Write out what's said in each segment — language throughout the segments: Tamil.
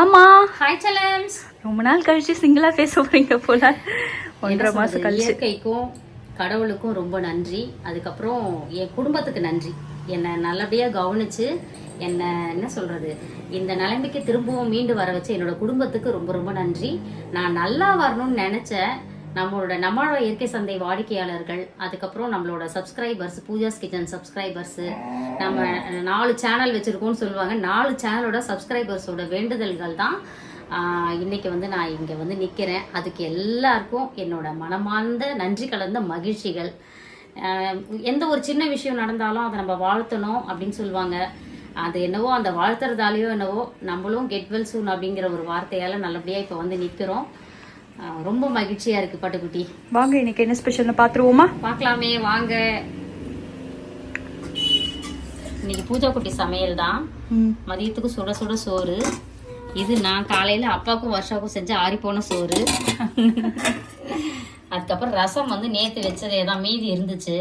ஆமா ஹாய் செல்லம்ஸ். ரொம்ப நாள் கழிச்சு சிங்கிளா பேச போறீங்க போல. 1.5 மாசம் கழிச்சு. இயற்கைக்கும் கடவுளுக்கும் ரொம்ப நன்றி. அதுக்கப்புறம் என் குடும்பத்துக்கு நன்றி. என்னை நல்லபடியா கவனிச்சு என்ன சொல்றது, இந்த நிலைமைக்கு திரும்பவும் மீண்டு வர வச்சு என்னோட குடும்பத்துக்கு ரொம்ப ரொம்ப நன்றி. நான் நல்லா வரணும்னு நினைச்சேன். நம்மளோட இயற்கை சந்தை வாடிக்கையாளர்கள், அதுக்கப்புறம் நம்மளோட சப்ஸ்கிரைபர்ஸ், பூஜாஸ் கிச்சன் சப்ஸ்கிரைபர்ஸ், நம்ம 4 சேனல் வச்சிருக்கோம்னு சொல்லுவாங்க. 4 சேனலோட சப்ஸ்கிரைபர்ஸோட வேண்டுதல்கள் தான் இன்னைக்கு நான் இங்க நிக்கிறேன். அதுக்கு எல்லாருக்கும் என்னோட மனமார்ந்த நன்றி கலந்த மகிழ்ச்சிகள். எந்த ஒரு சின்ன விஷயம் நடந்தாலும் அதை நம்ம வாழ்த்தணும் அப்படின்னு சொல்லுவாங்க. அது என்னவோ அந்த வாழ்த்துறதாலேயோ என்னவோ நம்மளும் கெட் வெல் சூன் அப்படிங்கிற ஒரு வார்த்தையால நல்லபடியா இப்ப நிக்கிறோம். ரொம்ப மகிழ்ச்சியா இருக்கு பட்டுக்குட்டி. வாங்க இன்னைக்கு என்ன ஸ்பெஷல்னு பாத்துருவோமா? பார்க்கலாமே வாங்க. இன்னைக்கு பூஜா குட்டி சமையல் தான். மதியத்துக்கு சுட சுட சோறு. இது நான் காலையில அப்பாவுக்கும் வருஷாவுக்கும் செஞ்ச ஆறி போன சோறு. அதுக்கப்புறம் ரசம் நேத்து வச்சதே தான் மீதி இருந்துச்சு,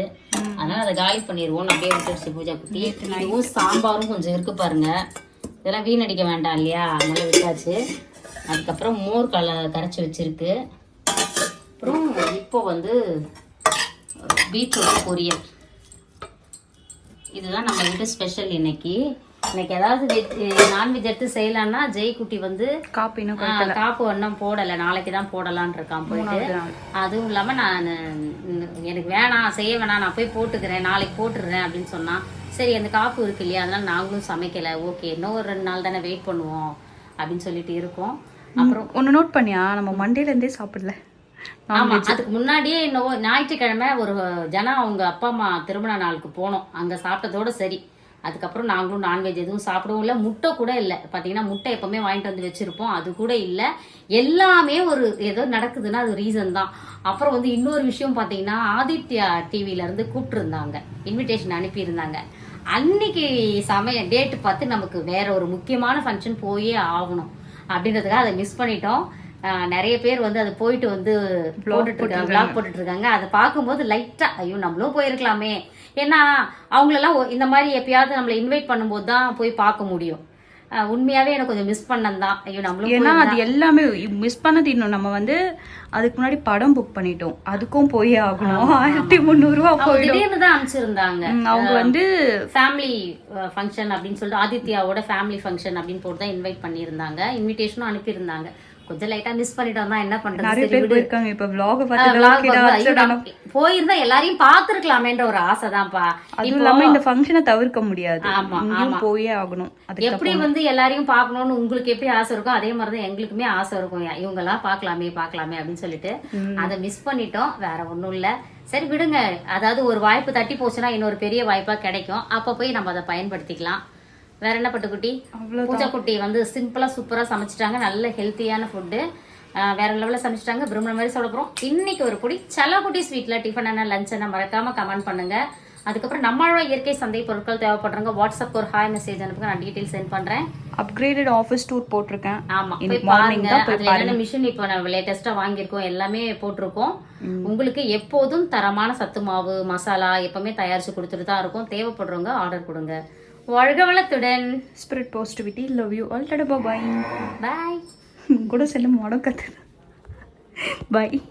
அதனால அதை காலி பண்ணிடுவோம். அப்படியே விட்டுடுச்சு பூஜா குட்டி. இதுவும் சாம்பாரும் கொஞ்சம் இருக்கு பாருங்க, இதெல்லாம் வீணடிக்க வேண்டாம் இல்லையா, அதனால விட்டாச்சு. அதுக்கப்புறம் மோர் கரைச்சி வச்சிருக்கு. அப்புறம் இப்போ பீட்ரூட் பொரியல். இதுதான் நம்ம வீட்டு ஸ்பெஷல். இன்னைக்கு ஏதாவது நான்வெஜ் எடுத்து செய்யலாம்னா ஜெய்குட்டி காப்பு ஒன்றும் போடலை, நாளைக்கு தான் போடலான் இருக்கான் போயிட்டு. அதுவும் இல்லாம நான் எனக்கு வேணாம், செய்ய வேணாம், நான் போய் போட்டுக்கிறேன், நாளைக்கு போட்டுடுறேன் அப்படின்னு சொன்னா. சரி அந்த காப்பு இருக்கு இல்லையா, அதனால நாங்களும் சமைக்கல. ஓகே இன்னும் ஒரு 2 நாள் தானே வெயிட் பண்ணுவோம் அப்படின்னு சொல்லிட்டு இருக்கோம். அப்புறம் ஒன்னு நோட் பண்ணியா, நம்ம மண்டேல இருந்தே சாப்பிடல. ஆமா, அதுக்கு முன்னாடியே என்னவோ ஞாயிற்றுக்கிழமை ஒரு அவங்க அப்பா அம்மா திருமண நாளுக்கு போனோம். அங்க சாப்பிட்டதோட சரி. அதுக்கப்புறம் நாங்களும் நான்வெஜ் எதுவும் சாப்பிடவும் இல்லை. முட்டை கூட இல்லை. பாத்தீங்கன்னா முட்டை எப்பவுமே வாங்கிட்டு வச்சிருப்போம், அது கூட இல்லை. எல்லாமே ஒரு ஏதோ நடக்குதுன்னா அது ரீசன் தான். அப்புறம் இன்னொரு விஷயம் பாத்தீங்கன்னா, ஆதித்யா டிவில இருந்து கூப்பிட்டு இருந்தாங்க, இன்விடேஷன் அனுப்பி இருந்தாங்க. அன்னைக்கு டேட் பார்த்து நமக்கு வேற ஒரு முக்கியமான ஃபங்க்ஷன் போயே ஆகணும் அப்படின்றதுக்காக அதை மிஸ் பண்ணிட்டோம். நிறைய பேர் அதை போயிட்டு விளாக் போட்டுட்டு இருக்காங்க. அதை பார்க்கும்போது லைட்டா ஐயோ நம்மளும் போயிருக்கலாமே. ஏன்னா அவங்களெல்லாம் இந்த மாதிரி எப்பயாவது நம்மளை இன்வைட் பண்ணும்போது தான் போய் பார்க்க முடியும். உண்மையாவே எனக்கு கொஞ்சம் மிஸ் பண்ணதான். ஐயோ நம்மளும், ஏன்னா அது எல்லாமே மிஸ் பண்ணது. இன்னும் நம்ம அதுக்கு முன்னாடி படம் புக் பண்ணிட்டோம், அதுக்கும் போய் ஆகணும். 1300 ரூபா திடீர்னு தான் அனுப்பிச்சிருந்தாங்க. அவங்க ஃபேமிலி ஃபங்க்ஷன் அப்படின்னு சொல்லிட்டு ஆதித்யாவோட ஃபேமிலி ஃபங்க்ஷன் அப்படின்னு போட்டு தான் இன்வைட் பண்ணியிருந்தாங்க. இன்விடேஷனும் அனுப்பியிருந்தாங்க. கொஞ்சம் லைட்டா மிஸ் பண்ணிட்டோம் தான், என்ன பண்றது. நிறைய பேர் போயிருக்காங்க. இப்ப vlog பார்த்து போயிருந்தா எல்லாரையும் பாத்துருக்கலாமேன்ற ஒரு ஆசை தான்ப்பா. அதுவும் இல்லாம இந்த ஃபங்க்ஷனை தவிர்க்க முடியாது. போயே ஆகணும். எப்படி எல்லாரையும் பாக்கணும்னு உங்களுக்கு எப்படி ஆசை இருக்கும், அதே மாதிரிதான் எங்களுக்குமே ஆசை இருக்கும். இவங்க எல்லாம் பாக்கலாமே அப்படின்னு சொல்லிட்டு அதை மிஸ் பண்ணிட்டோம். வேற ஒண்ணும் இல்ல, சரி விடுங்க. அதாவது ஒரு வாய்ப்பு தட்டி போச்சுன்னா இன்னொரு பெரிய வாய்ப்பா கிடைக்கும். அப்ப போய் நம்ம அதை பயன்படுத்திக்கலாம். வேற என்ன பட்டுக்குட்டி? பூஜா குட்டி சிம்பிளா சூப்பரா சமைச்சிட்டாங்க. நல்ல ஹெல்த்தியான ஃபுட்டு, வேற லெவலில் சமைச்சிட்டாங்க. விரும்புற மாதிரி சொல்ல போறோம். இன்னைக்கு ஒரு குட்டி செல்லக்குட்டி ஸ்வீட்ல டிஃபன் என்ன லஞ்ச் என்ன மறக்காம கமெண்ட் பண்ணுங்க. அதுக்கப்புறம் நம்மளோட இயற்கை சந்தை பொருட்கள் தேவைப்படுறாங்க, வாட்ஸ்அப் ஒரு ஹாய் மெசேஜ் அனுப்புங்க, நான் டீடைல் சென்ட் பண்றேன். அப்கிரேடட் ஆஃபீஸ் டூர் போட்டிருக்கேன். ஆமா போய் பாருங்க. அதுல என்னென்ன மிஷின் இப்போ நம்ம லேட்டஸ்டா வாங்கியிருக்கோம் எல்லாமே போட்டிருக்கோம். உங்களுக்கு எப்போதும் தரமான சத்து மாவு மசாலா எப்பவுமே தயாரிச்சு கொடுத்துட்டு தான் இருக்கும். தேவைப்படுறவங்க ஆர்டர் கொடுங்க. வாழ்க வளத்துடன். Spirit positivity. Love you all. Tata bye. Bye. கூட செல்லும் முடக்கத்து. பை.